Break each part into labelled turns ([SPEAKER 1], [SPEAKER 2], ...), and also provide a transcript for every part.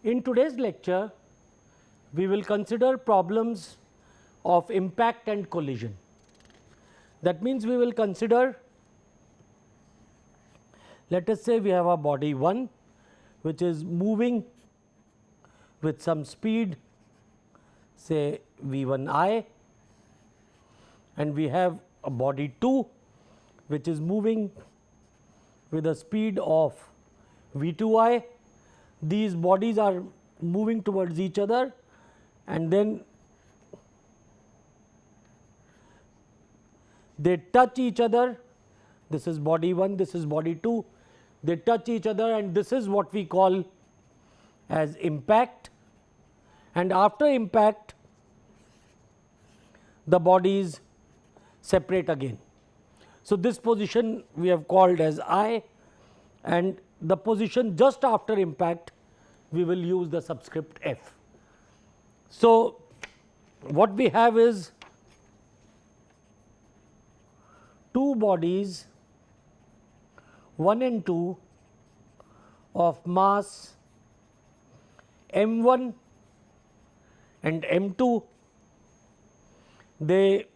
[SPEAKER 1] In today's lecture, we will consider problems of impact and collision. That means, we will consider, let us say we have a body 1 which is moving with some speed, say v1I, and we have a body 2 which is moving with a speed of v2I. These bodies are moving towards each other, and then they touch each other. This is body 1, this is body 2. They touch each other, and this is what we call as impact. And after impact, the bodies separate again. So, this position we have called as I, and the position just after impact we will use the subscript F. So, what we have is two bodies 1 and 2 of mass m1 and m2. They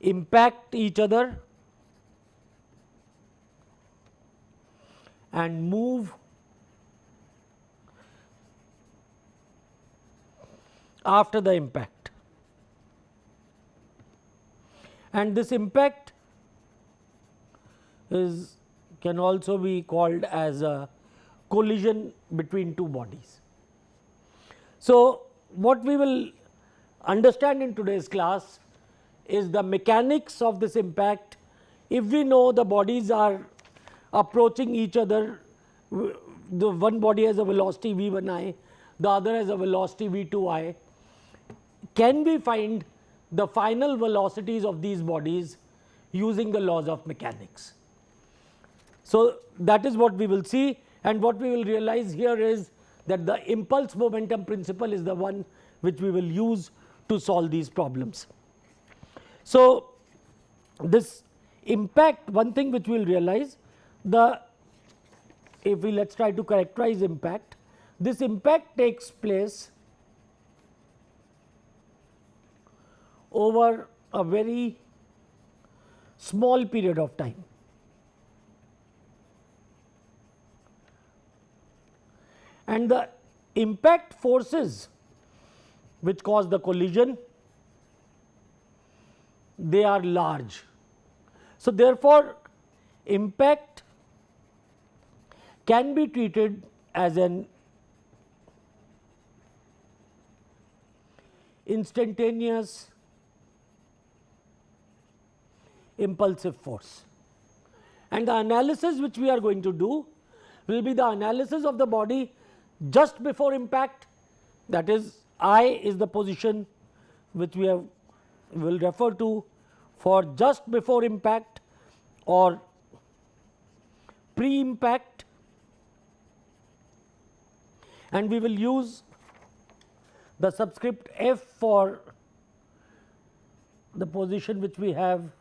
[SPEAKER 1] impact each other and move after the impact, and this impact can also be called as a collision between two bodies. So, what we will understand in today's class is the mechanics of this impact. If we know the bodies are approaching each other, the one body has a velocity v1I, the other has a velocity v2I, can we find the final velocities of these bodies using the laws of mechanics? So, that is what we will see, and what we will realize here is that the impulse momentum principle is the one which we will use to solve these problems. So, this impact, one thing which we will realize, if we let us try to characterize impact, this impact takes place over a very small period of time. And the impact forces which cause the collision, they are large. So, therefore, impact can be treated as an instantaneous impulsive force, and the analysis which we are going to do will be the analysis of the body just before impact, that is I is the position which we will refer to for just before impact or pre-impact, and we will use the subscript F for the position which we have,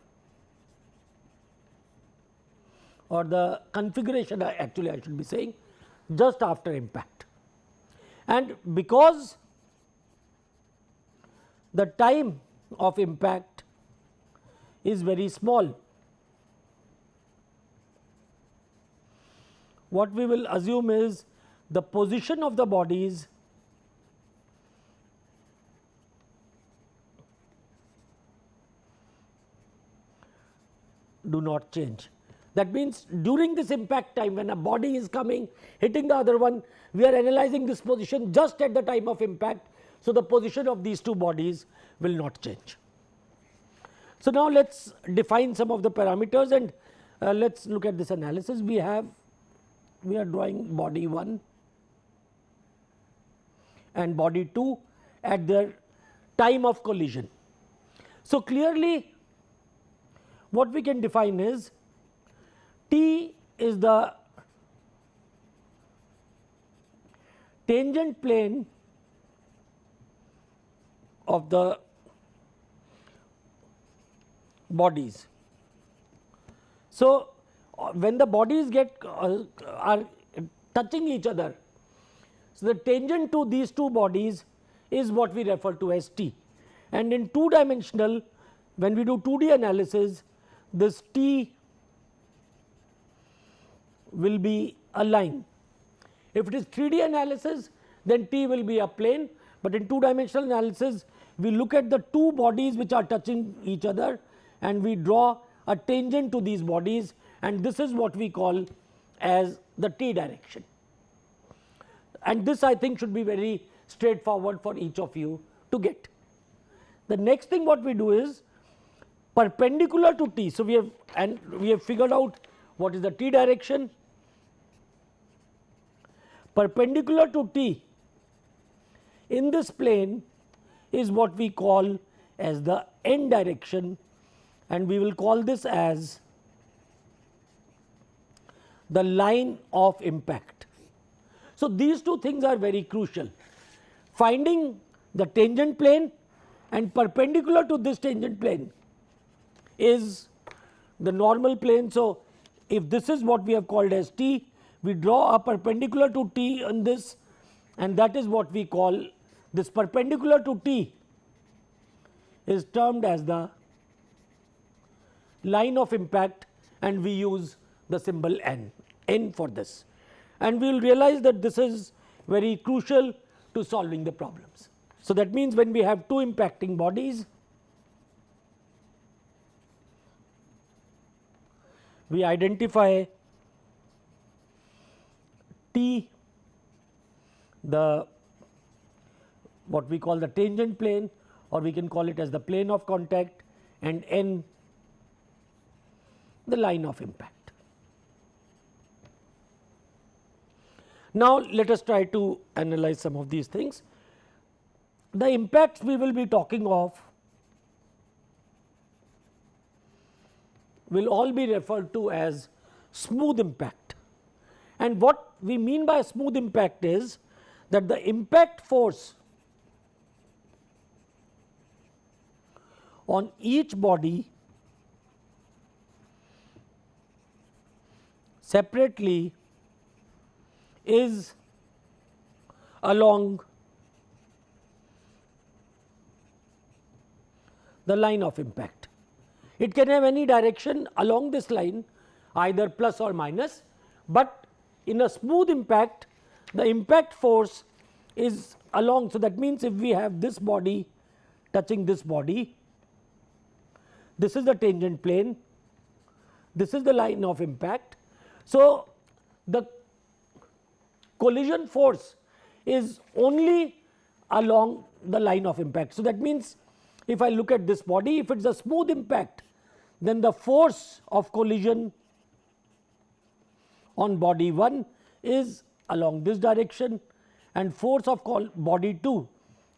[SPEAKER 1] or the configuration, actually I should be saying, just after impact. And because the time of impact is very small, what we will assume is the position of the bodies do not change. That means, during this impact time, when a body is coming hitting the other one, we are analyzing this position just at the time of impact. So, the position of these two bodies will not change. So, now let us define some of the parameters, and let us look at this analysis. We are drawing body 1 and body 2 at their time of collision. So, clearly what we can define is T is the tangent plane of the bodies. So, when the bodies are touching each other. So, the tangent to these two bodies is what we refer to as T, and in two dimensional, when we do 2D analysis, this T will be a line. If it is 3D analysis, then T will be a plane, but in two dimensional analysis we look at the two bodies which are touching each other and we draw a tangent to these bodies, and this is what we call as the T direction. And this, I think, should be very straightforward for each of you to get. The next thing what we do is perpendicular to T. So, we have figured out what is the T direction. Perpendicular to T in this plane is what we call as the N direction, and we will call this as the line of impact. So, these two things are very crucial, finding the tangent plane, and perpendicular to this tangent plane is the normal plane. So, if this is what we have called as T, we draw a perpendicular to T on this, and that is what we call this perpendicular to T is termed as the line of impact, and we use the symbol N for this, and we will realize that this is very crucial to solving the problems. So, that means when we have two impacting bodies, we identify T, the what we call the tangent plane, or we can call it as the plane of contact, and N the line of impact. Now, let us try to analyze some of these things. The impacts we will be talking of will all be referred to as smooth impact, and what we mean by smooth impact is that the impact force on each body separately is along the line of impact. It can have any direction along this line, either plus or minus, but in a smooth impact the impact force is along. So, that means if we have this body touching this body, this is the tangent plane, this is the line of impact. So, the collision force is only along the line of impact. So, that means if I look at this body, if it is a smooth impact, then the force of collision on body 1 is along this direction, and force of body 2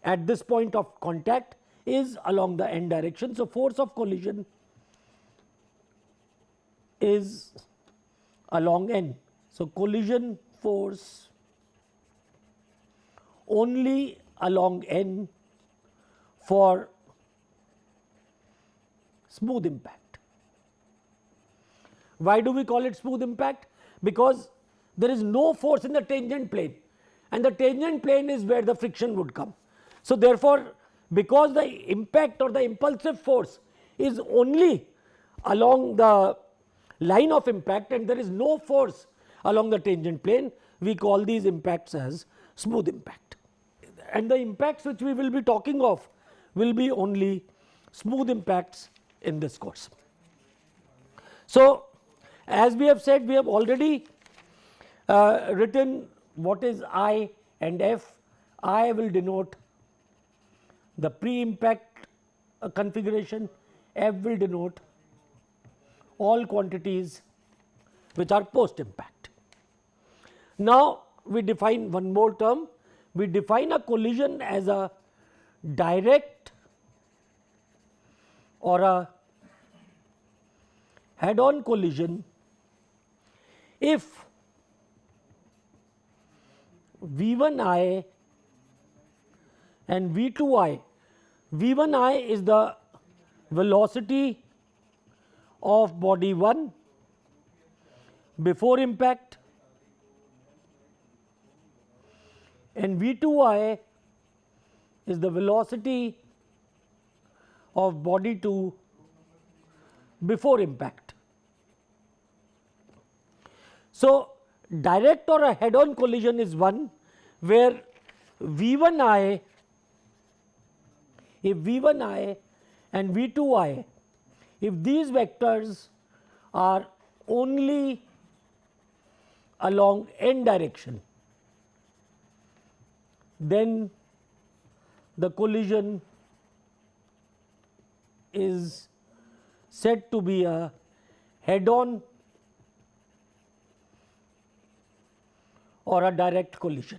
[SPEAKER 1] at this point of contact is along the N direction. So, force of collision is along N. So, collision force only along N for smooth impact. Why do we call it smooth impact? Because there is no force in the tangent plane, and the tangent plane is where the friction would come. So, therefore, because the impact or the impulsive force is only along the line of impact and there is no force along the tangent plane, we call these impacts as smooth impact. And the impacts which we will be talking of will be only smooth impacts in this course. So, as we have said, we have already written what is I and F. I will denote the pre-impact configuration, F will denote all quantities which are post-impact. Now, we define one more term. We define a collision as a direct or a head-on collision if V1I and V2I. V1I is the velocity of body 1 before impact, and V2I is the velocity of body 2 before impact. So, direct or a head on collision is one where V1I, if V1I and V2I, if these vectors are only along n direction, then the collision is said to be a head on or a direct collision.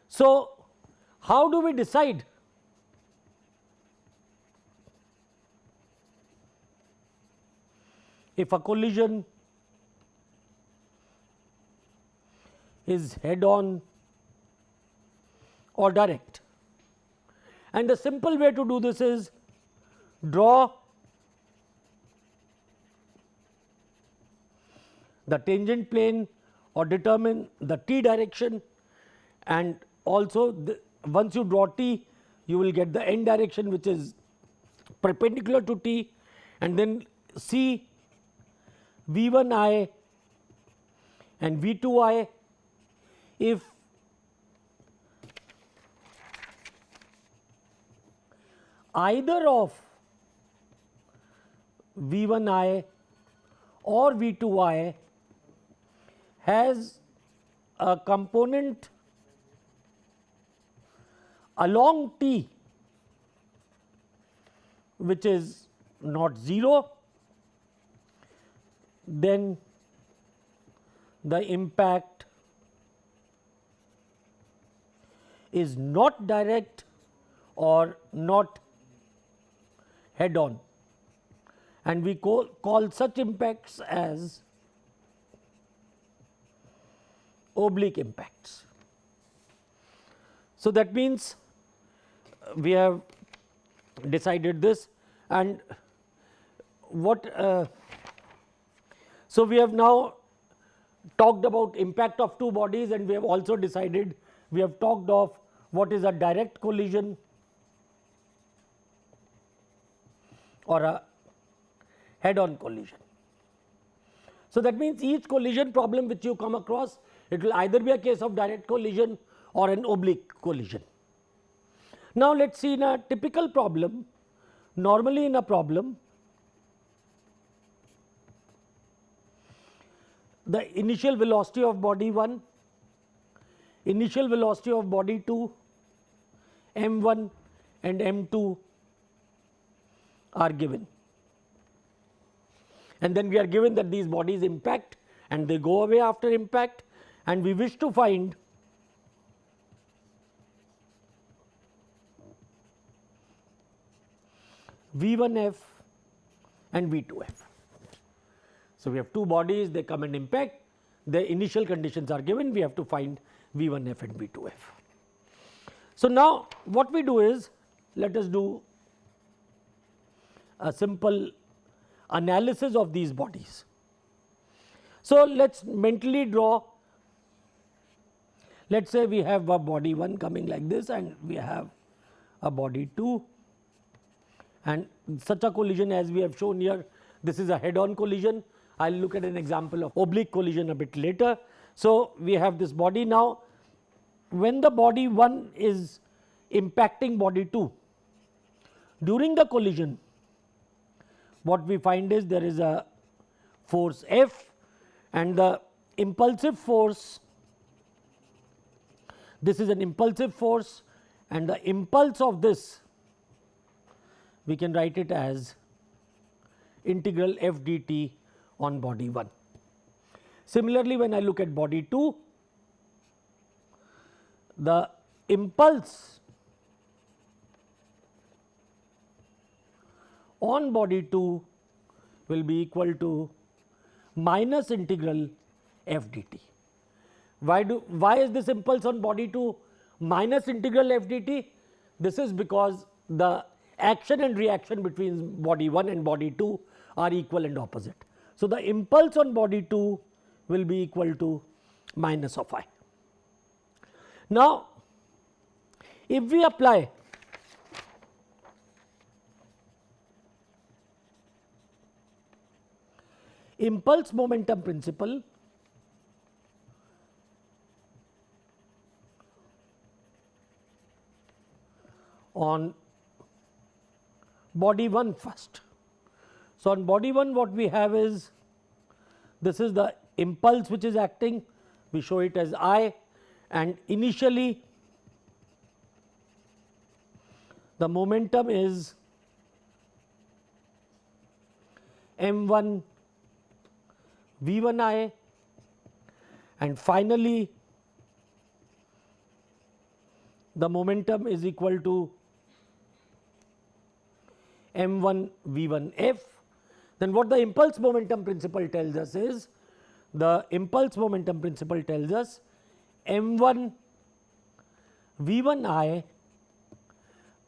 [SPEAKER 1] So, how do we decide? If a collision is head on or direct, and the simple way to do this is draw the tangent plane or determine the t direction, and also once you draw t, you will get the n direction which is perpendicular to t, and then see V1I and V2I. If either of V1I or V2I has a component along t which is not 0, then the impact is not direct or not head on, and we call such impacts as oblique impacts. So, that means we have decided this, and what so we have now talked about impact of two bodies, and we have also decided, we have talked of what is a direct collision or a head on collision. So, that means each collision problem which you come across, it will either be a case of direct collision or an oblique collision. Now, let us see in a typical problem. Normally in a problem, the initial velocity of body 1, initial velocity of body 2, m1 and m2 are given, and then we are given that these bodies impact and they go away after impact, and we wish to find V1F and V2F. So, we have two bodies, they come and impact, the initial conditions are given, we have to find V1F and V2F. So, now what we do is, let us do a simple analysis of these bodies. So, let us mentally draw, let us say we have a body 1 coming like this, and we have a body 2, and such a collision as we have shown here, this is a head on collision. I will look at an example of oblique collision a bit later. So, we have this body now. When the body 1 is impacting body 2, during the collision, what we find is there is a force F, and the impulsive force, this is an impulsive force, and the impulse of this we can write it as integral f dt on body 1. Similarly, when I look at body 2, the impulse on body 2 will be equal to minus integral f dt. Why is this impulse on body 2 minus integral f dt? This is because the action and reaction between body 1 and body 2 are equal and opposite. So, the impulse on body 2 will be equal to minus of I. Now, if we apply impulse momentum principle on body 1 first. So, on body 1 what we have is, this is the impulse which is acting, we show it as I, and initially the momentum is m1 v1I, and finally the momentum is equal to m1 v1f. Then what the impulse momentum principle tells us is, the impulse momentum principle tells us m1 v1I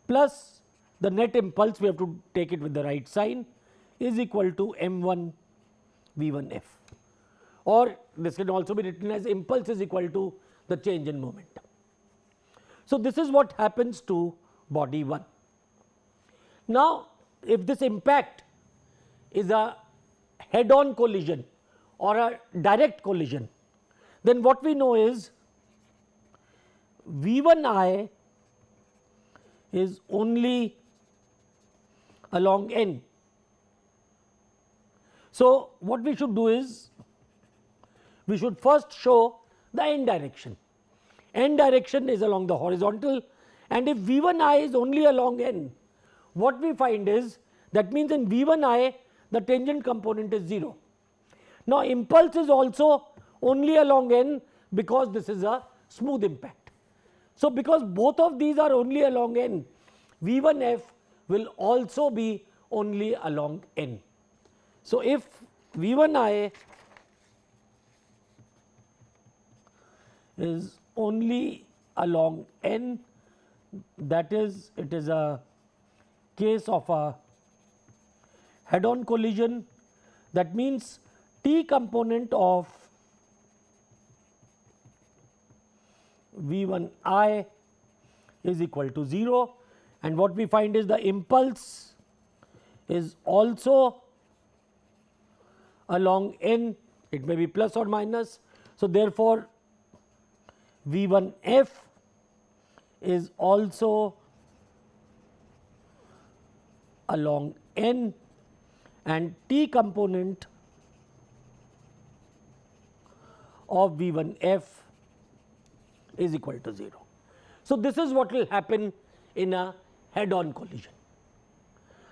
[SPEAKER 1] plus the net impulse, we have to take it with the right sign, is equal to m1 v1f, or this can also be written as impulse is equal to the change in momentum. So, this is what happens to body 1. Now, if this impact is a head on collision or a direct collision, then what we know is v1I is only along n. So, what we should do is, we should first show the n direction. N direction is along the horizontal, and if v1I is only along n, what we find is, that means in v1I the tangent component is 0. Now, impulse is also only along n because this is a smooth impact. So, because both of these are only along n, v1f will also be only along n. So, if v1I is only along n, that is, it is a case of a head on collision, that means T component of v1I is equal to 0, and what we find is the impulse is also along n, it may be plus or minus. So, therefore, v1f is also along n, and T component of v1f is equal to 0. So, this is what will happen in a head on collision.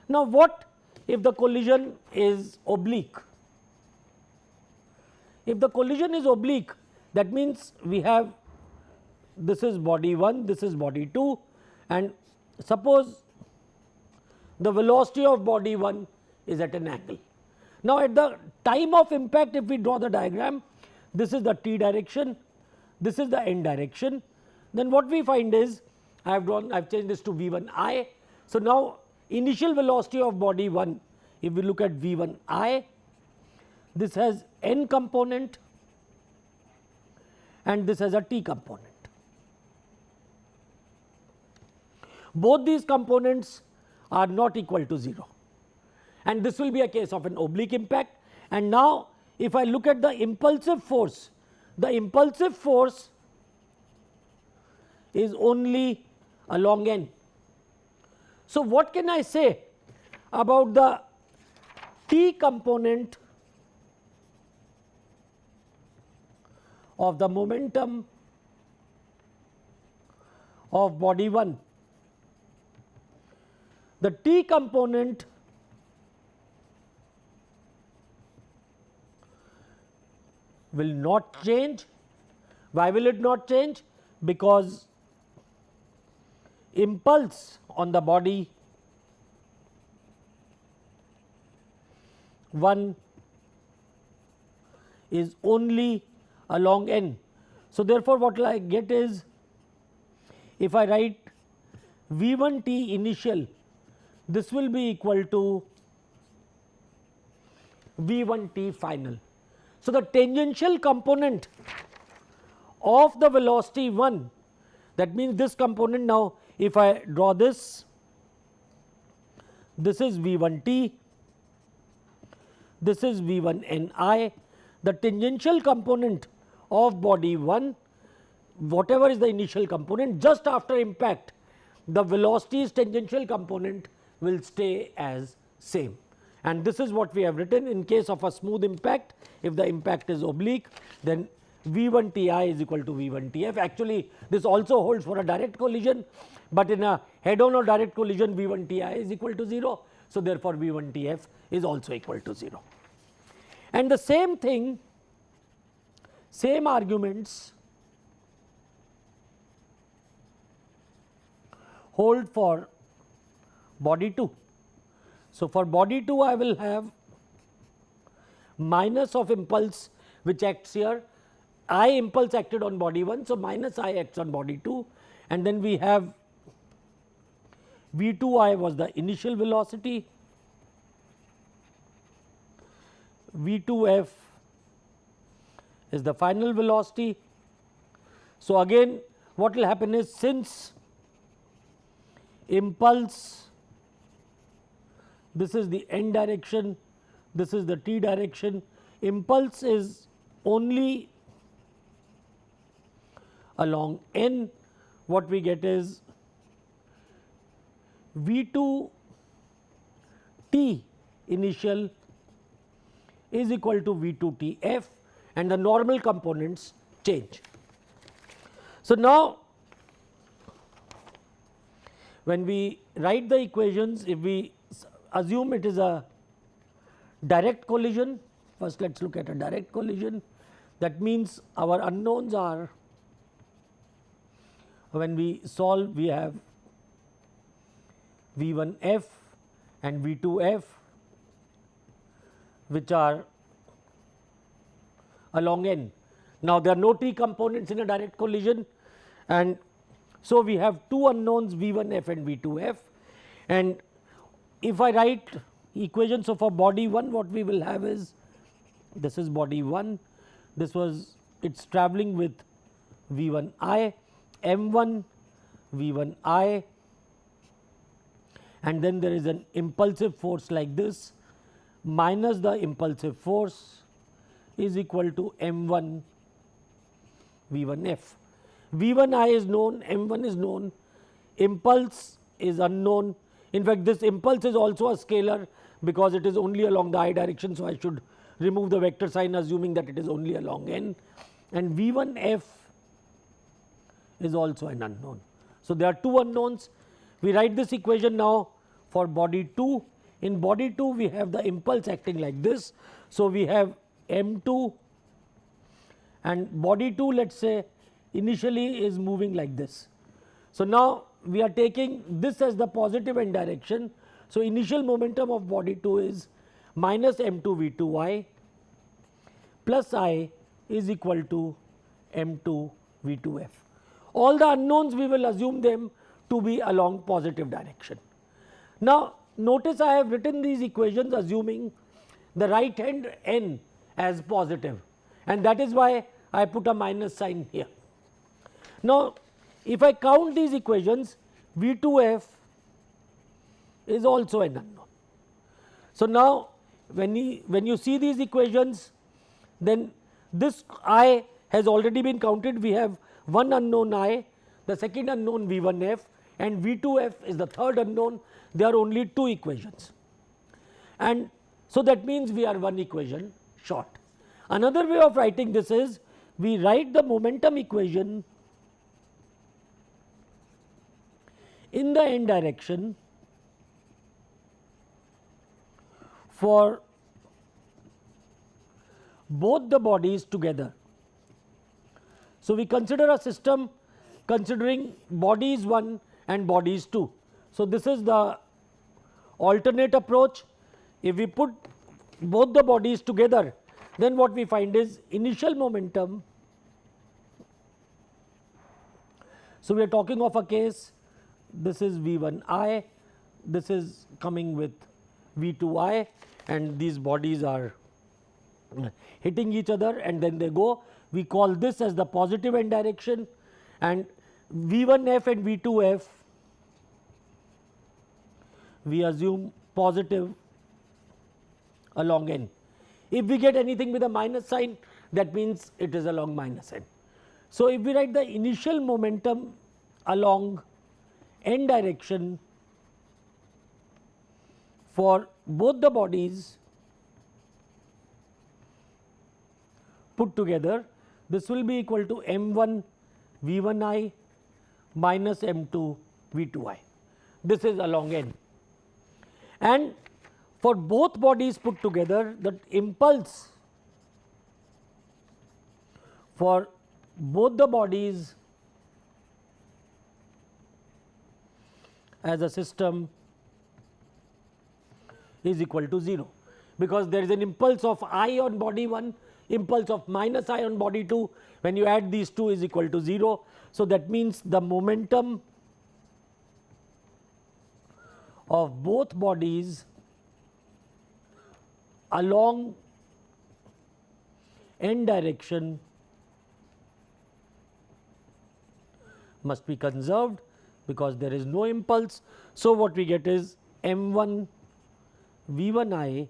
[SPEAKER 1] Now, what if the collision is oblique? If the collision is oblique, that means we have, this is body 1, this is body 2, and suppose the velocity of body 1 is at an angle. Now, at the time of impact, if we draw the diagram, this is the t direction, this is the n direction, then what we find is, I have changed this to v1I. So, now initial velocity of body 1, if we look at v1I, this has n component and this has a t component. Both these components are not equal to 0, and this will be a case of an oblique impact. And now, if I look at the impulsive force is only along n. So, what can I say about the t component of the momentum of body 1? The t component will not change. Why will it not change? Because impulse on the body 1 is only along n. So, therefore, what will I get is, if I write v1t initial, this will be equal to v1t final. So, the tangential component of the velocity 1 That means this component now, if I draw this, this is V1t, this is V1ni, the tangential component of body 1, whatever is the initial component, just after impact, the velocity's tangential component will stay as same. And this is what we have written in case of a smooth impact. If the impact is oblique, then V1ti is equal to V1tf. Actually, this also holds for a direct collision, but in a head on or direct collision, V1ti is equal to 0. So, therefore, V1tf is also equal to 0. And the same thing, same arguments hold for body 2. So, for body 2 I will have minus of impulse which acts here, I impulse acted on body 1. So, minus I acts on body 2, and then we have V2I was the initial velocity, V2F is the final velocity. So, again what will happen is, since impulse, this is the n direction, this is the t direction, impulse is only along n, what we get is V2 t initial is equal to V2 t f, and the normal components change. So, now when we write the equations, if we assume it is a direct collision, first let us look at a direct collision. That means our unknowns are, when we solve, we have V1f and V2f which are along n. Now, there are no t components in a direct collision, and so we have two unknowns V1f and V2f. And if I write equation, so for body 1 what we will have is, this is body 1, this was, it is travelling with V1i, m1, V1i, and then there is an impulsive force like this, minus the impulsive force is equal to m1 V1f. V1i is known, m1 is known, impulse is unknown. In fact, this impulse is also a scalar because it is only along the I direction. So, I should remove the vector sign assuming that it is only along n, and V1f is also an unknown. So, there are two unknowns. We write this equation now for body 2. In body 2 we have the impulse acting like this. So, we have m2, and body 2, let us say, initially is moving like this. So, now we are taking this as the positive n direction. So, initial momentum of body 2 is minus m2 v2y plus I is equal to m2 v2f. All the unknowns we will assume them to be along positive direction. Now, notice I have written these equations assuming the right hand n as positive, and that is why I put a minus sign here. Now, if I count these equations, V2f is also an unknown. So, now when you see these equations, then this I has already been counted. We have one unknown I, the second unknown V1f, and V2f is the third unknown. There are only two equations, and so that means we are one equation short. Another way of writing this is, we write the momentum equation in the n direction for both the bodies together. So, we consider a system considering bodies 1 and bodies 2. So, this is the alternate approach. If we put both the bodies together, then what we find is initial momentum. So, we are talking of a case, this is V1i, this is coming with V2i, and these bodies are hitting each other and then they go. We call this as the positive n direction, and V1f and V2f we assume positive along n. If we get anything with a minus sign, that means it is along minus n. So, if we write the initial momentum along n direction for both the bodies put together, this will be equal to m1 v1I minus m2 v2I. This is along n, and for both bodies put together, the impulse for both the bodies as a system is equal to 0, because there is an impulse of I on body 1, impulse of minus I on body 2. When you add these two is equal to 0. So, that means the momentum of both bodies along n direction must be conserved, because there is no impulse. So, what we get is m1 v1I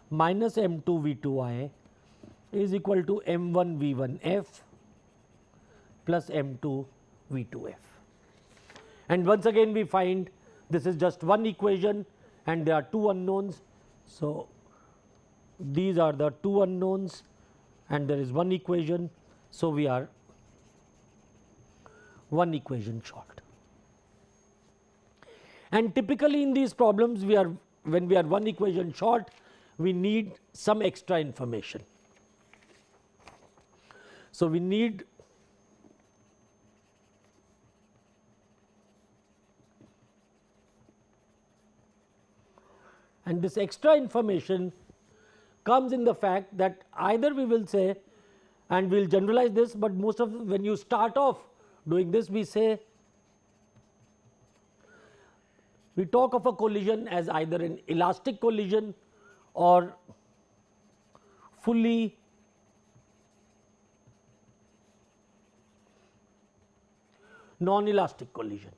[SPEAKER 1] minus m2 v2I is equal to m1 v1f plus m2 v2f. And once again we find this is just one equation and there are two unknowns. So, these are the two unknowns and there is one equation. So, we are one equation short. And typically in these problems when we are one equation short, we need some extra information. So, we need and this extra information comes in the fact that either we will say, and we will generalize this, but most of when you start off doing this, we say we talk of a collision as either an elastic collision or fully non-elastic collision.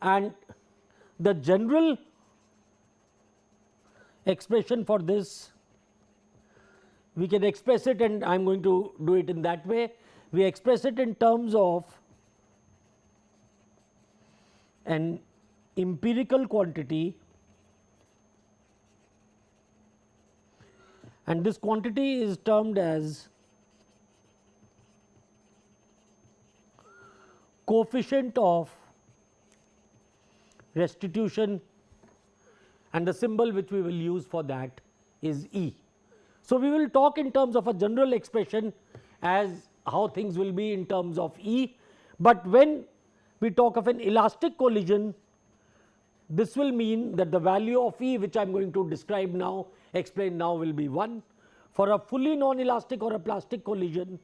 [SPEAKER 1] And the general expression for this, we can express it, and I am going to do it in that way. We express it in terms of an empirical quantity, and this quantity is termed as coefficient of restitution, and the symbol which we will use for that is E. So, we will talk in terms of a general expression as how things will be in terms of E, but when we talk of an elastic collision, this will mean that the value of E, which I am going to describe now, explain now, will be 1. For a fully non-elastic or a plastic collision,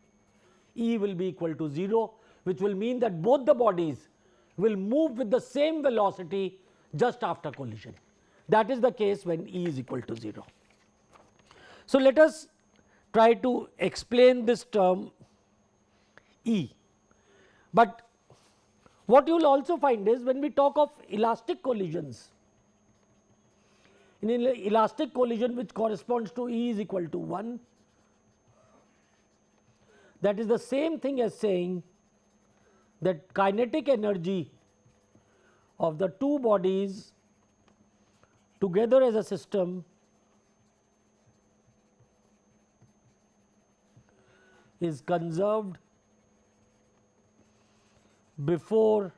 [SPEAKER 1] E will be equal to 0, which will mean that both the bodies will move with the same velocity just after collision. That is the case when E is equal to 0. So, let us try to explain this term E, but what you will also find is when we talk of elastic collisions, in an elastic collision which corresponds to E is equal to 1, that is the same thing as saying that kinetic energy of the two bodies together as a system is conserved before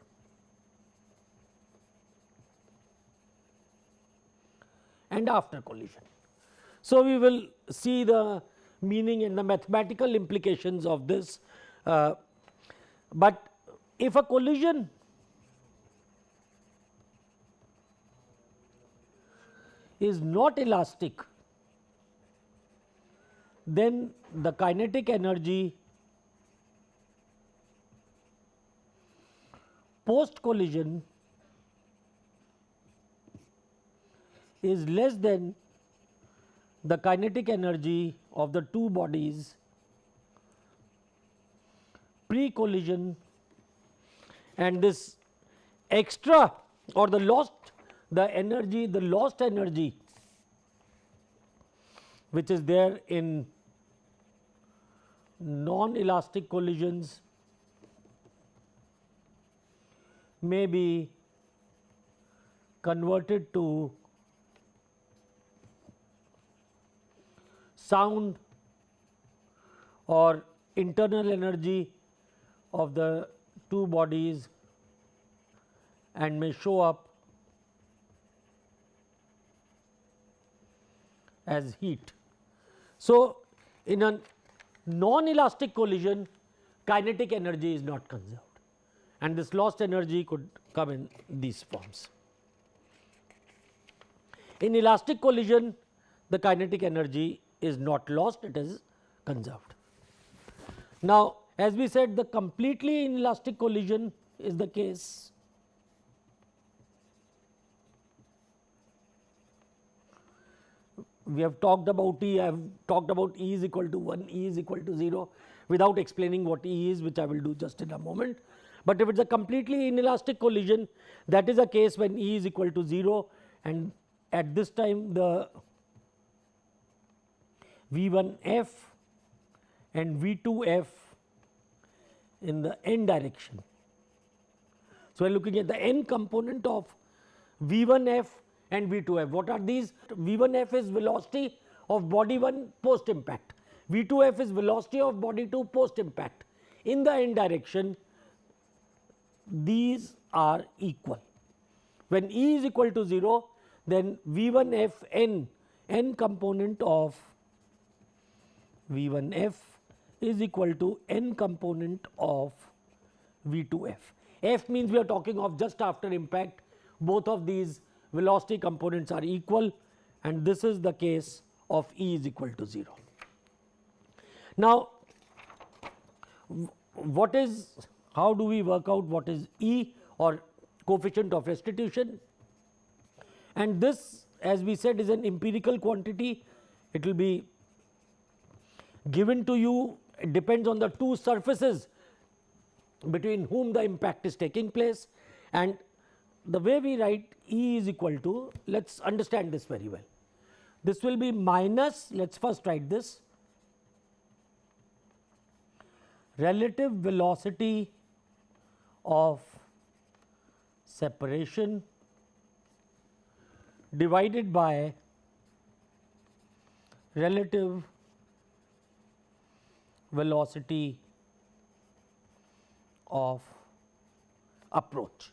[SPEAKER 1] and after collision. So, we will see the meaning and the mathematical implications of this, but if a collision is not elastic, then the kinetic energy post collision is less than the kinetic energy of the two bodies pre-collision, and this extra or the lost energy which is there in non-elastic collisions may be converted to sound or internal energy of the two bodies and may show up as heat. So, in a non-elastic collision, kinetic energy is not conserved, and this lost energy could come in these forms. In elastic collision, the kinetic energy is not lost, it is conserved. Now, as we said, the completely inelastic collision is the case we have talked about E. I have talked about E is equal to 1, E is equal to 0 without explaining what E is, which I will do just in a moment. But if it is a completely inelastic collision, that is a case when E is equal to 0, and at this time the V1F and V2F in the n direction. So, we are looking at the n component of V1F and V2F. What are these? V1F is velocity of body 1 post impact, V2F is velocity of body 2 post impact. In the n direction, these are equal. When E is equal to 0, then V1F n component of V1F is equal to n component of V2F. F means we are talking of just after impact, both of these velocity components are equal, and this is the case of E is equal to 0. Now, how do we work out what is E, or coefficient of restitution? And this, as we said, is an empirical quantity. It will be given to you, it depends on the two surfaces between whom the impact is taking place, and the way we write E is equal to, let us understand this very well. This will be minus, let us first write this, relative velocity of separation divided by relative velocity of approach.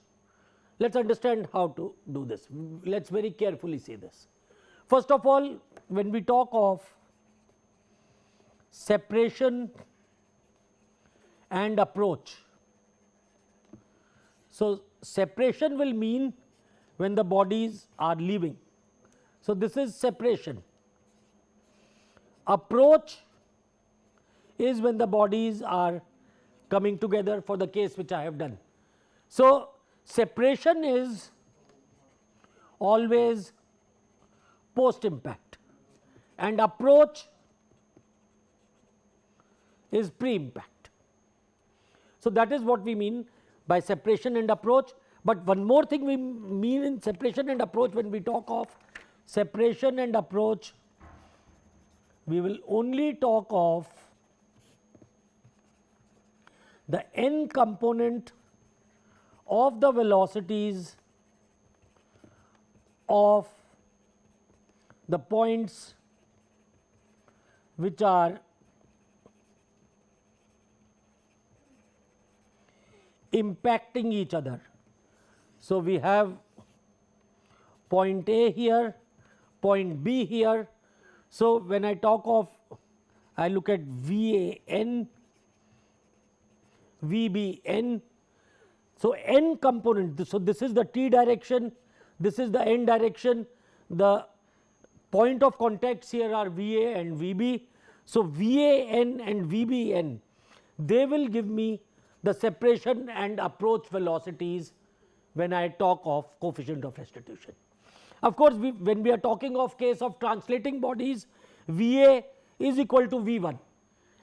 [SPEAKER 1] Let us understand how to do this. Let us very carefully say this. First of all, when we talk of separation and approach, so separation will mean when the bodies are leaving. So, this is separation. Approach is when the bodies are coming together, for the case which I have done. So, separation is always post impact and approach is pre impact. So, that is what we mean by separation and approach. But one more thing we mean in separation and approach, when we talk of separation and approach, we will only talk of the n component of the velocities of the points which are impacting each other. So, we have point A here, point B here. So, when I talk of, I look at VAN, VBN. So, n component, so this is the t direction, this is the n direction, the point of contacts here are VA and VB. So, VAN and VBN, they will give me the separation and approach velocities when I talk of coefficient of restitution. Of course, when we are talking of case of translating bodies, VA is equal to V1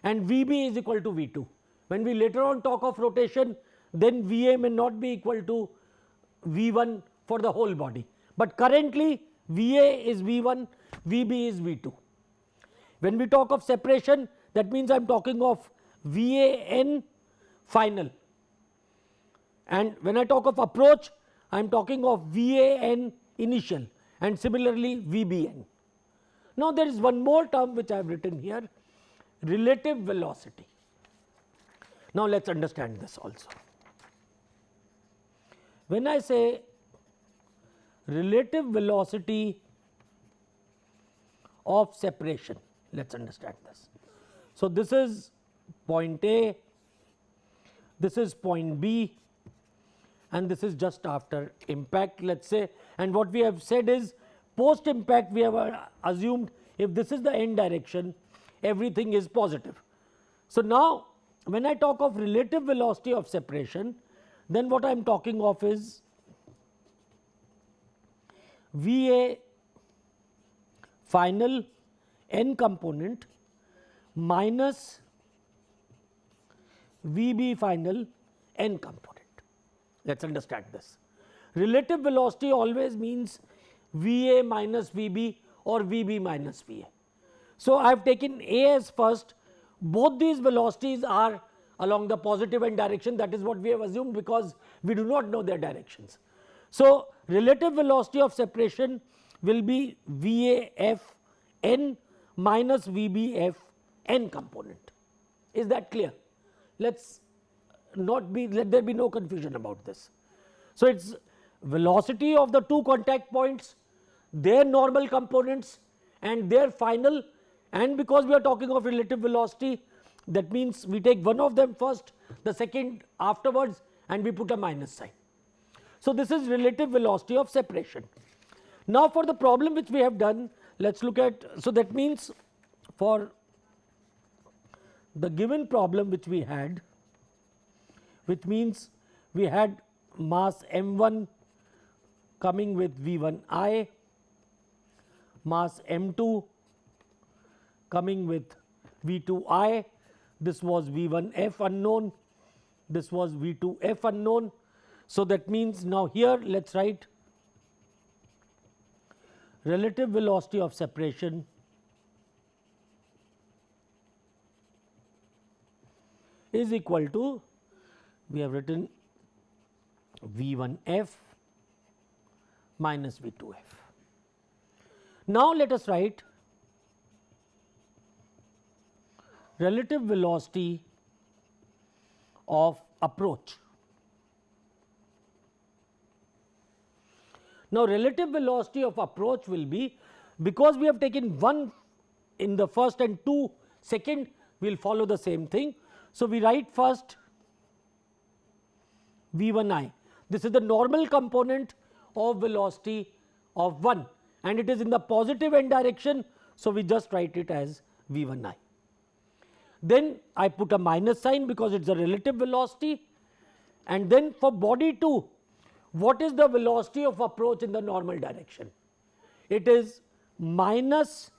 [SPEAKER 1] and VB is equal to V2. When we later on talk of rotation, then Va may not be equal to V1 for the whole body, but currently Va is V1, Vb is V2. When we talk of separation, that means I am talking of Van final, and when I talk of approach, I am talking of Van initial, and similarly Vbn. Now there is one more term which I have written here, relative velocity. Now let us understand this also. When I say relative velocity of separation, let us understand this. So this is point A, this is point B, and this is just after impact, let us say, and what we have said is post impact we have assumed if this is the end direction, everything is positive. So now when I talk of relative velocity of separation, then what I am talking of is Va final n component minus Vb final n component. Let us understand this. Relative velocity always means Va minus Vb or Vb minus Va. So I have taken A as first. Both these velocities are along the positive n direction, that is what we have assumed because we do not know their directions. So relative velocity of separation will be Vaf n minus Vbf n component. Is that clear? Let there be no confusion about this. So it is velocity of the two contact points, their normal components and their final, and because we are talking of relative velocity, that means we take one of them first, the second afterwards, and we put a minus sign. So this is relative velocity of separation. Now for the problem which we have done, let us look at, so that means for the given problem which we had, which means we had mass m1 coming with V1I, mass m2 coming with V2I, this was V1F unknown, this was V2F unknown. So that means now here let us write relative velocity of separation is equal to, we have written V1F minus V2F. Now let us write relative velocity of approach. Now relative velocity of approach will be, because we have taken 1 in the first and 2 second, we will follow the same thing. So we write first V1I, this is the normal component of velocity of 1 and it is in the positive n direction, so we just write it as V1I. Then I put a minus sign because it is a relative velocity, and then for body 2, what is the velocity of approach in the normal direction? It is minus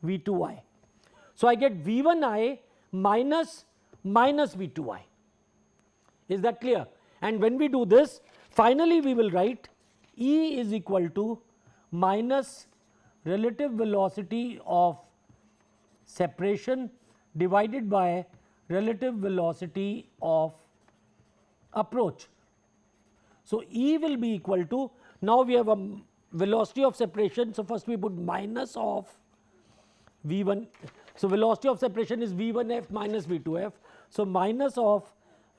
[SPEAKER 1] V2I. So I get V1I minus V2I. Is that clear? And when we do this, finally we will write E is equal to minus relative velocity of separation divided by relative velocity of approach. So E will be equal to, now we have a velocity of separation, so first we put minus of V1, so velocity of separation is V1F minus V2F, so minus of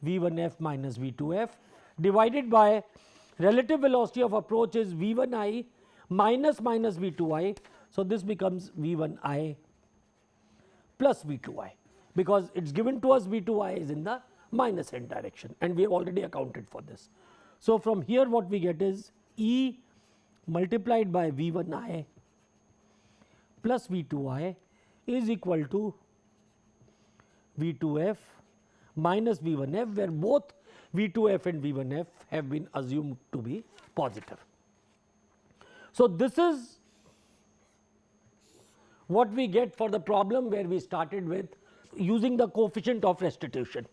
[SPEAKER 1] V1F minus V2F divided by relative velocity of approach is V1I minus V2I, so this becomes V1I plus V2I, because it is given to us V2I is in the minus n direction and we have already accounted for this. So from here what we get is E multiplied by V1I plus V2I is equal to V2F minus V1F, where both V2F and V1F have been assumed to be positive. So this is what we get for the problem where we started with using the coefficient of restitution.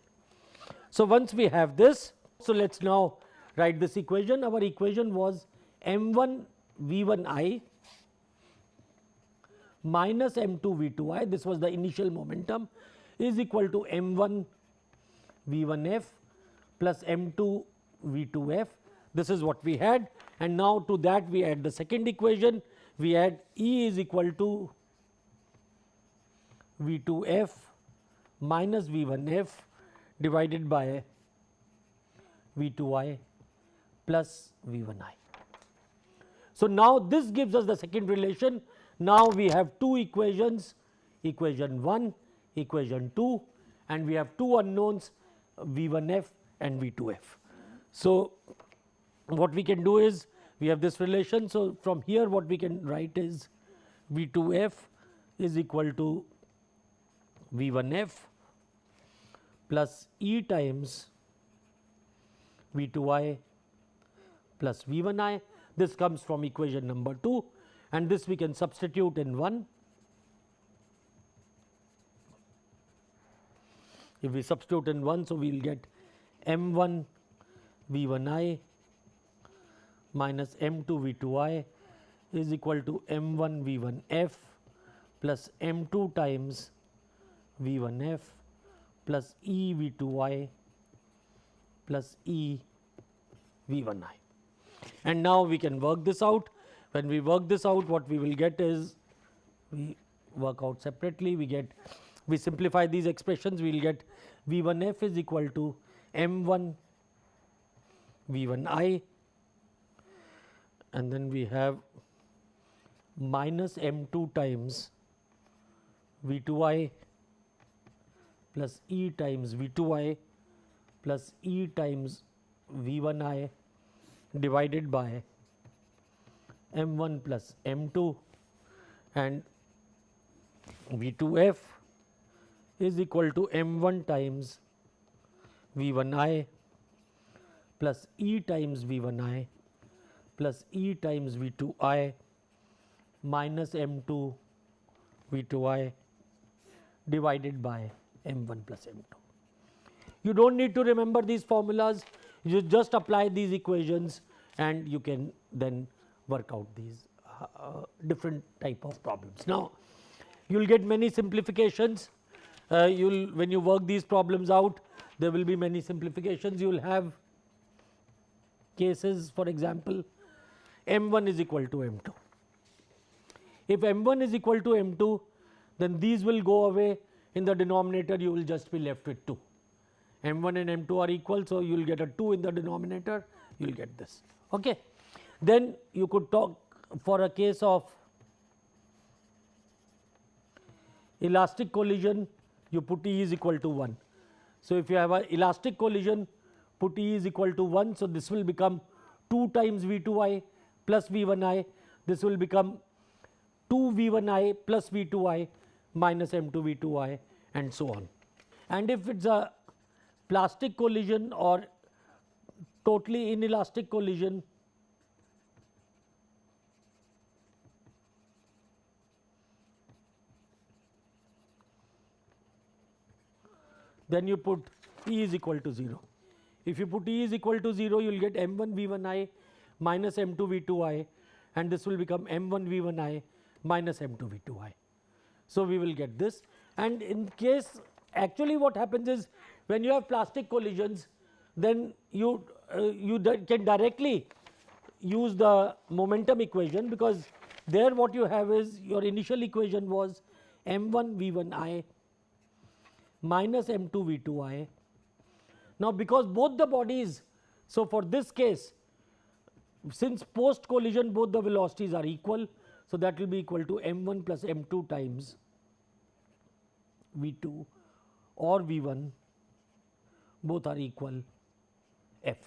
[SPEAKER 1] So, once we have this, so let us now write this equation. Our equation was m1 v1I minus m2 v2I, this was the initial momentum, is equal to m1 v1f plus m2 v2f. This is what we had, and now to that we add the second equation. We add E is equal to v2f minus v1f divided by v2I plus v1I. So, now this gives us the second relation. Now, we have two equations, equation 1, equation 2, and we have two unknowns, v1f and v2f. So, what we can do is we have this relation. So, from here what we can write is v2f is equal to v1f plus E times v2I plus v1I. This comes from equation number 2, and this we can substitute in 1. If we substitute in 1, so we will get m1 v1I minus m2 v2I is equal to m1 v1f plus m2 times v1f plus E v2I plus E v1I. And now we can work this out. When we work this out, what we will get is, we work out separately, we simplify these expressions, we will get v1f is equal to m1 v1I, and then we have minus m2 times v2I plus E times v2I plus E times v1I divided by m1 plus m2, and v2f is equal to m1 times v1I plus E times v1I plus E times v2I minus m2 v2I divided by m1 plus m2. You do not need to remember these formulas, you just apply these equations and you can then work out these different type of problems. Now, you will get many simplifications, when you work these problems out, there will be many simplifications. You will have cases, for example, m1 is equal to m2. If m1 is equal to m2, then these will go away, in the denominator you will just be left with 2. m1 and m2 are equal, so you will get a 2 in the denominator, you will get this. Okay. Then you could talk for a case of elastic collision, you put E is equal to 1. So, if you have an elastic collision, put E is equal to 1. So, this will become 2 times v2I plus v1I, this will become 2 v1I plus v2I minus m2 v2I, and so on. And if it is a plastic collision or totally inelastic collision, then you put E is equal to 0. If you put E is equal to 0, you will get m1 v1I minus m2 v2I, and this will become m1 v1I minus m2 v2I. So, we will get this, and in case actually what happens is, when you have plastic collisions, then you can directly use the momentum equation, because there what you have is, your initial equation was m1 v1I minus m2 v2I. Now, because both the bodies, so for this case, since post collision both the velocities are equal, so that will be equal to m1 plus m2 times v2 or v1, both are equal f.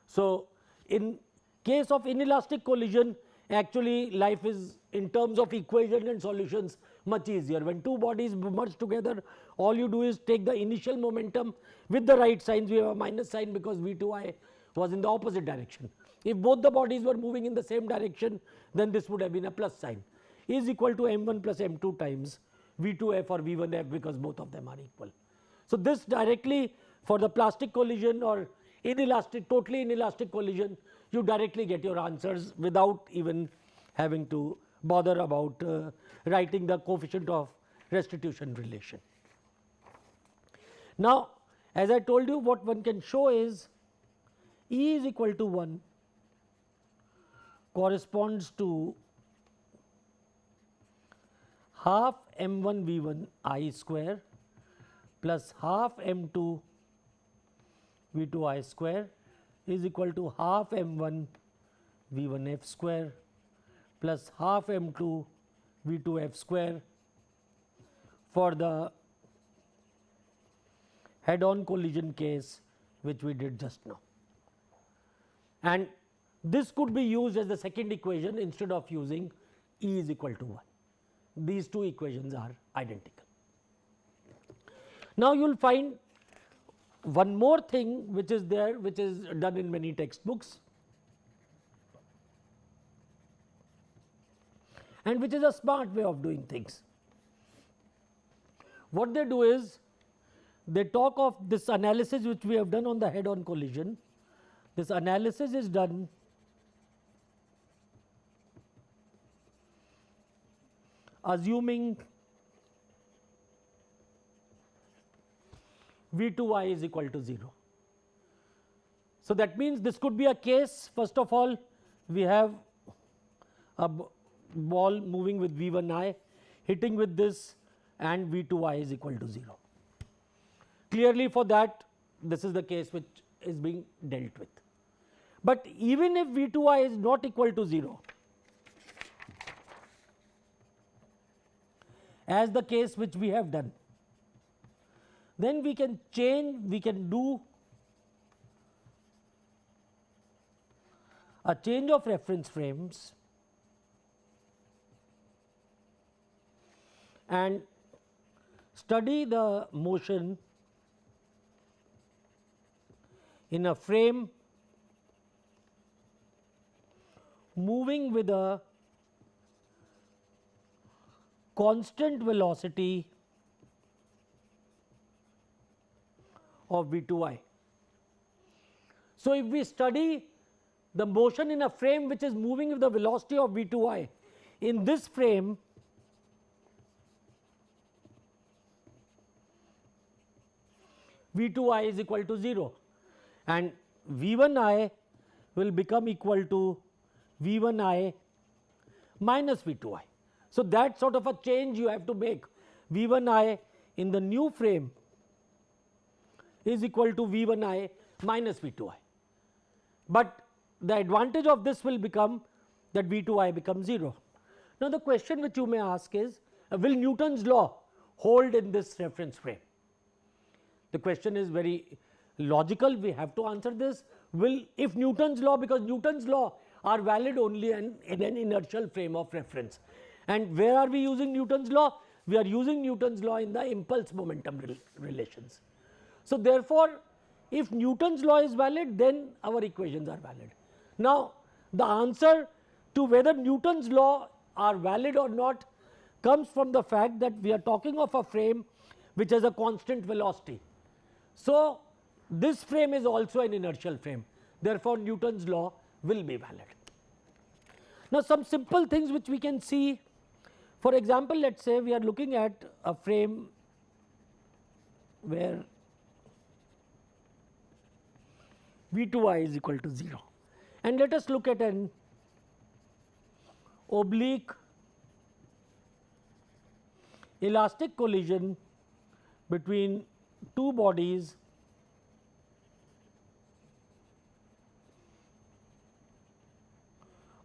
[SPEAKER 1] So, in case of inelastic collision, actually life is, in terms of equation and solutions, much easier. When two bodies merge together, all you do is take the initial momentum with the right signs. We have a minus sign because v2I was in the opposite direction. If both the bodies were moving in the same direction, then this would have been a plus sign, is equal to m1 plus m2 times v2f or v1f, because both of them are equal. So, this directly For the plastic collision or inelastic, totally inelastic collision, you directly get your answers without even having to bother about writing the coefficient of restitution relation. Now, as I told you, what one can show is E is equal to 1 corresponds to half m1 v1 I square plus half m2 v2 I square is equal to half m1 v1 f square plus half m2 v2 f square for the head on collision case which we did just now. And this could be used as the second equation instead of using E is equal to 1. These two equations are identical. Now, you will find one more thing which is there, which is done in many textbooks, and which is a smart way of doing things. What they do is, they talk of this analysis which we have done on the head on collision. This analysis is done assuming V2I is equal to 0. So, that means this could be a case, first of all we have a ball moving with V1I hitting with this and V2I is equal to 0. Clearly for that, this is the case which is being dealt with. But even if V2I is not equal to 0, as the case which we have done, then we can change, we can do a change of reference frames and study the motion in a frame moving with a constant velocity of V2I. So, if we study the motion in a frame which is moving with the velocity of V2I, in this frame V2I is equal to 0 and V1I will become equal to V1I minus V2I. So, that sort of a change you have to make. V1I in the new frame is equal to V1I minus V2I, but the advantage of this will become that V2I becomes 0. Now, the question which you may ask is, will Newton's law hold in this reference frame? The question is very logical, we have to answer this. Will, if Newton's law, because Newton's law are valid only in an inertial frame of reference. And where are we using Newton's law? We are using Newton's law in the impulse momentum relations. So, therefore, if Newton's law is valid, then our equations are valid. Now, the answer to whether Newton's law are valid or not comes from the fact that we are talking of a frame which has a constant velocity. So, this frame is also an inertial frame, therefore, Newton's law will be valid. Now, some simple things which we can see, for example, let us say we are looking at a frame where V2I is equal to 0, and let us look at an oblique elastic collision between two bodies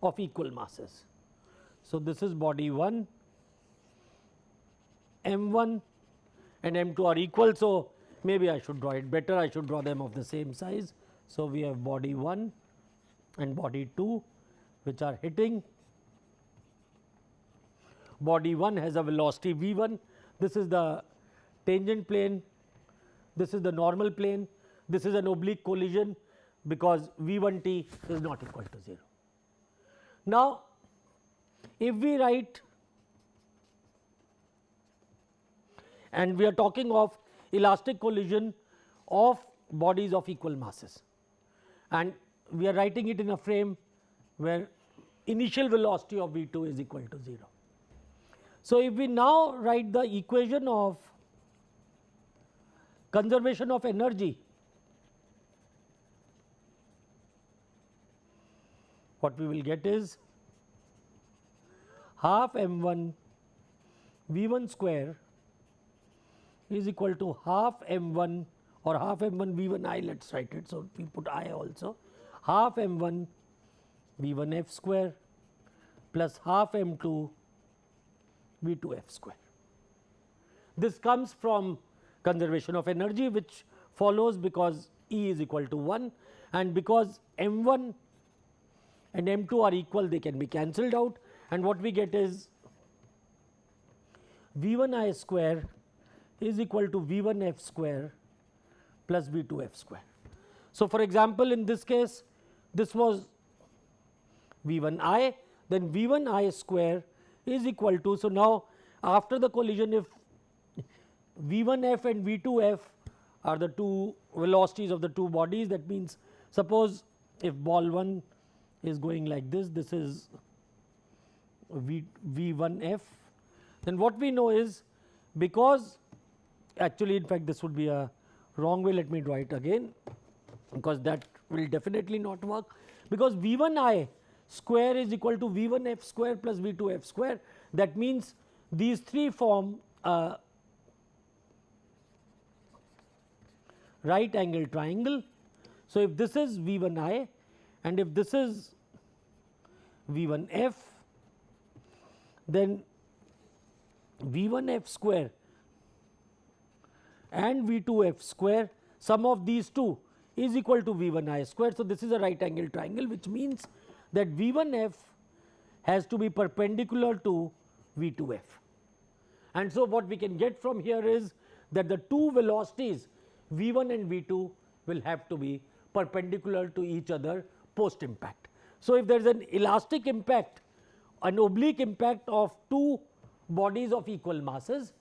[SPEAKER 1] of equal masses. So, this is body 1, M1 and M2 are equal. So, maybe I should draw it better, I should draw them of the same size. So, we have body 1 and body 2 which are hitting. Body 1 has a velocity V1, this is the tangent plane, this is the normal plane, this is an oblique collision because V1t is not equal to 0. Now, if we write, and we are talking of elastic collision of bodies of equal masses, and we are writing it in a frame where initial velocity of V2 is equal to 0. So, if we now write the equation of conservation of energy, what we will get is half m1 v1 square is equal to half m1 or half m1 v1 I, let us write it. So, we put I also, half m1 v1 f square plus half m2 v2 f square. This comes from conservation of energy, which follows because E is equal to 1, and because m1 and m2 are equal, they can be cancelled out, and what we get is v1 I square is equal to v1 f square plus v2 f square. So, for example, in this case this was v1 I, then v1 I square is equal to, so now after the collision, if v1 f and v2 f are the two velocities of the two bodies, that means suppose if ball 1 is going like this, this is v1 f, then what we know is, because actually in fact this would be a wrong way, let me draw it again, because that will definitely not work, because v1 I square is equal to v1 f square plus v2 f square, that means these three form a right angle triangle. So, if this is v1 I and if this is v1 f, then v1 f square and v2 f square, sum of these two is equal to v1 I square. So, this is a right angle triangle, which means that v1 f has to be perpendicular to v2 f. And so, what we can get from here is that the two velocities v1 and v2 will have to be perpendicular to each other post impact. So, if there is an elastic impact, an oblique impact of two bodies of equal masses,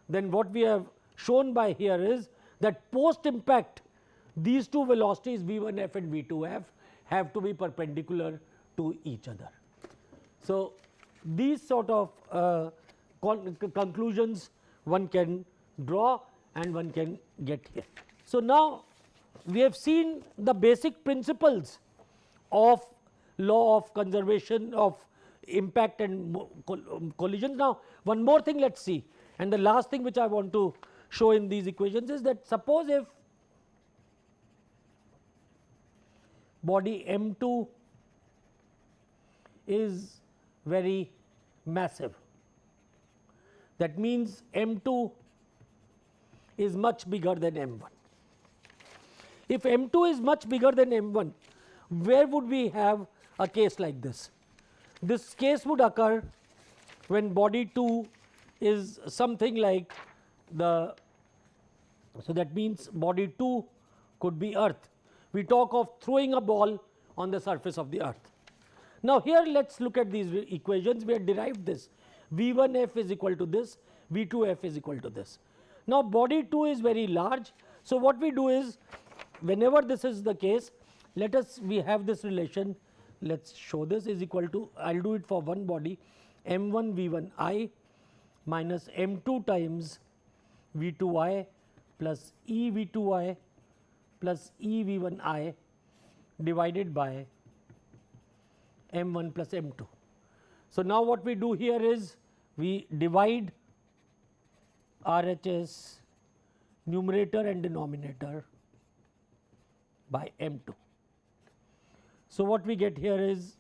[SPEAKER 1] then what we have shown by here is that post impact these two velocities v1 f and v2 f have to be perpendicular to each other. So, these sort of conclusions one can draw and one can get here. So, now we have seen the basic principles of law of conservation of impact and collisions. Now, one more thing let us see, and the last thing which I want to show in these equations is that suppose if body m2 is very massive, that means m2 is much bigger than m1. If m2 is much bigger than m1, where would we have a case like this? This case would occur when body 2 is something like the, so that means body 2 could be earth. We talk of throwing a ball on the surface of the earth. Now, here let us look at these equations. We have derived this, v1 f is equal to this, v2 f is equal to this. Now, body 2 is very large. So, what we do is, whenever this is the case, let us, we have this relation, let us show this, is equal to, I will do it for one body, m1 v1 I minus m2 times v2 I plus e v2 I plus e v1 I divided by m1 plus m2. So, now what we do here is we divide RHS numerator and denominator by m2. So, what we get here is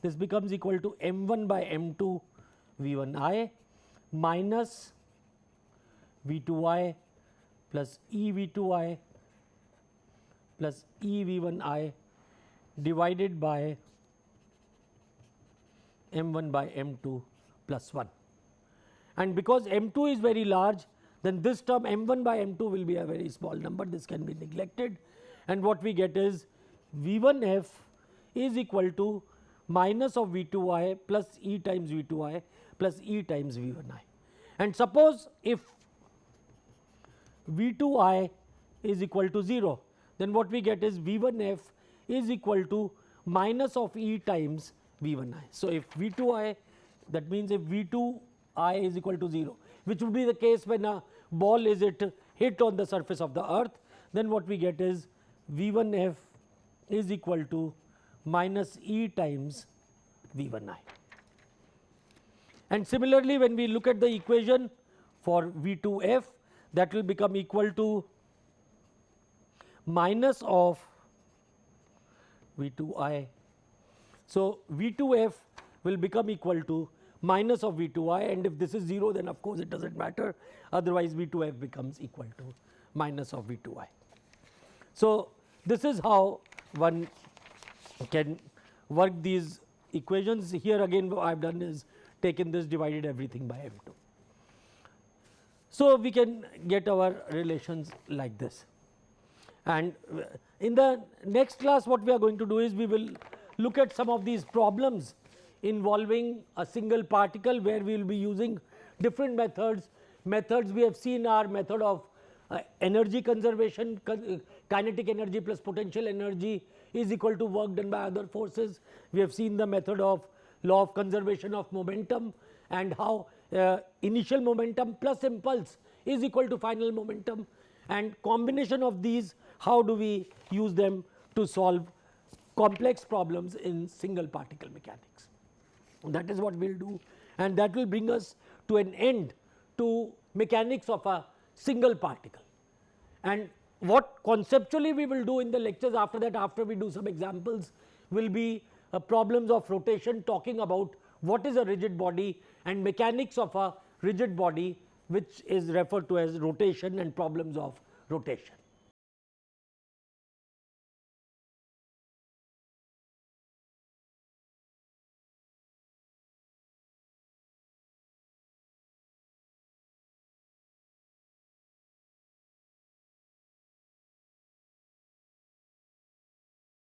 [SPEAKER 1] this becomes equal to m1 by m2 v1 I minus v2 I plus e v2 I plus e v1 I divided by m1 by m2 plus 1. And because m2 is very large, then this term m1 by m2 will be a very small number, this can be neglected, and what we get is v1 f is equal to minus of v2 I plus e times v2 I plus e times v1 I. And suppose if v2 I is equal to 0, then what we get is V1f is equal to minus of E times V1I. So, if V2I, that means if V2I is equal to 0, which would be the case when a ball is hit on the surface of the earth, then what we get is V1f is equal to minus E times V1I. And similarly, when we look at the equation for V2f, that will become equal to minus of V2I. So, V2f will become equal to minus of V2I, and if this is 0, then of course it does not matter, otherwise V2f becomes equal to minus of V2I. So, this is how one can work these equations. Here again what I have done is taken this, divided everything by M2. So, we can get our relations like this. And in the next class what we are going to do is we will look at some of these problems involving a single particle, where we will be using different methods. Methods we have seen are method of energy conservation, kinetic energy plus potential energy is equal to work done by other forces. We have seen the method of law of conservation of momentum, and how initial momentum plus impulse is equal to final momentum, and combination of these, how do we use them to solve complex problems in single particle mechanics. That is what we will do, and that will bring us to an end to mechanics of a single particle. And what conceptually we will do in the lectures after that, after we do some examples, will be problems of rotation, talking about what is a rigid body and mechanics of a rigid body, which is referred to as rotation and problems of rotation.